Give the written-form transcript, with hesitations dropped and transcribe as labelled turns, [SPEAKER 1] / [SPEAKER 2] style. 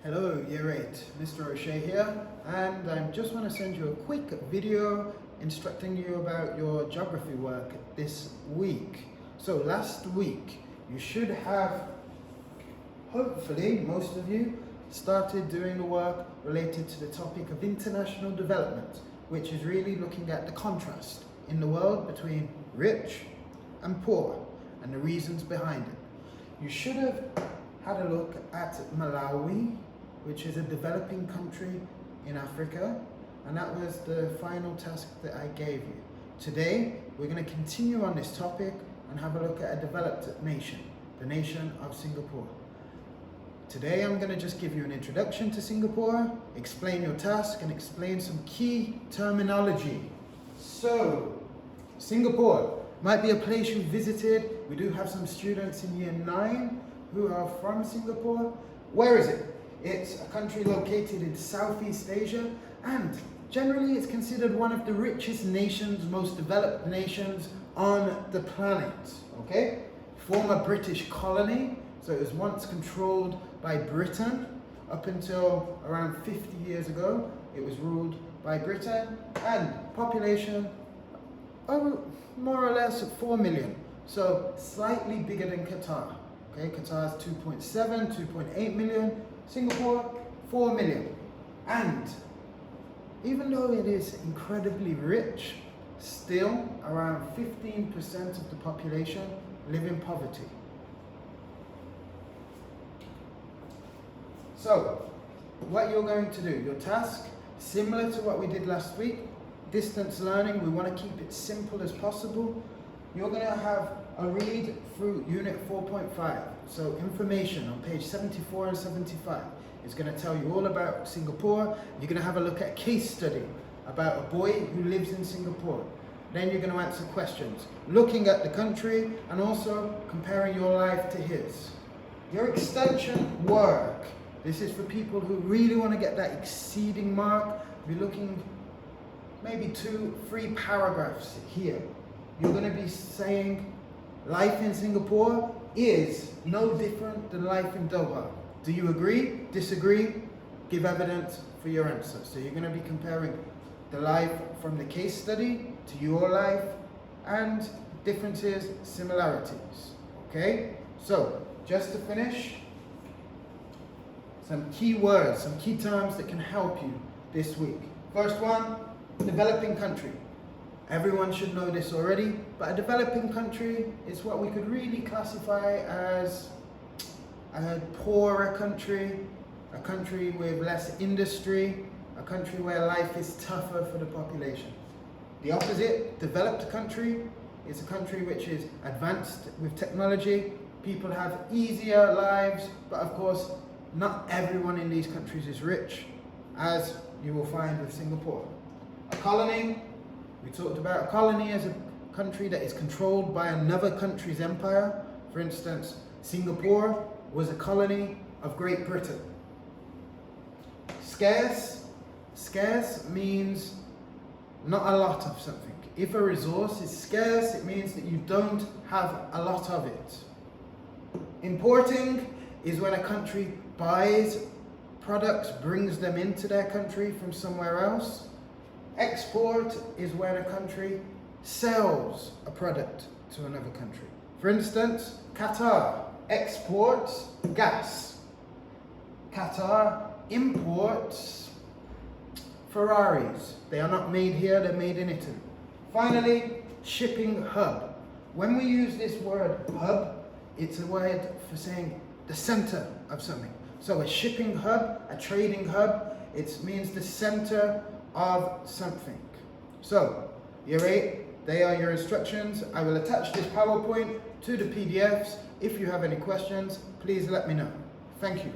[SPEAKER 1] Hello, Year 8, Mr. O'Shea here, and I just want to send you a quick video instructing you about your geography work this week. So last week, you should have, hopefully, most of you, started doing the work related to the topic of international development, which is really looking at the contrast in the world between rich and poor and the reasons behind it. You should have had a look at Malawi, which is a developing country in Africa, and that was the final task that I gave you. Today, we're going to continue on this topic and have a look at a developed nation, the nation of Singapore. Today, I'm going to just give you an introduction to Singapore, explain your task, and explain some key terminology. So, Singapore might be a place you visited. We do have some students in Year 9 who are from Singapore. Where is it? It's a country located in Southeast Asia, and generally it's considered one of the richest nations, most developed nations on the planet, okay? Former British colony, so it was once controlled by Britain. Up until around 50 years ago, it was ruled by Britain, and population, more or less 4 million, so slightly bigger than Qatar. Okay, Qatar is 2.7, 2.8 million. Singapore, 4 million. And even though it is incredibly rich, still around 15% of the population live in poverty. So, what you're going to do, your task, similar to what we did last week, distance learning, we want to keep it simple as possible. You're going to have a read through Unit 4.5. So information on page 74 and 75 is going to tell you all about Singapore. You're going to have a look at a case study about a boy who lives in Singapore. Then you're going to answer questions, looking at the country and also comparing your life to his. Your extension work, this is for people who really want to get that exceeding mark. We're looking maybe 2-3 paragraphs here. You're going to be saying life in Singapore is no different than life in Doha. Do you agree? Disagree? Give evidence for your answer. So you're going to be comparing the life from the case study to your life and differences, similarities. Okay? So, just to finish, some key words, some key terms that can help you this week. First one, developing country. Everyone should know this already, but a developing country is what we could really classify as a poorer country, a country with less industry, a country where life is tougher for the population. The opposite, developed country, is a country which is advanced with technology. People have easier lives, but of course, not everyone in these countries is rich, as you will find with Singapore. A colony, we talked about a colony as a country that is controlled by another country's empire. For instance, Singapore was a colony of Great Britain. Scarce. Scarce means not a lot of something. If a resource is scarce, it means that you don't have a lot of it. Importing is when a country buys products, brings them into their country from somewhere else. Export is when a country sells a product to another country. For instance, Qatar exports gas. Qatar imports Ferraris. They are not made here, they're made in Italy. Finally, shipping hub. When we use this word hub, it's a word for saying the center of something. So a shipping hub, a trading hub, it means the center of something. So, Year 8, they are your instructions. I will attach this PowerPoint to the PDFs. If you have any questions, please let me know. Thank you.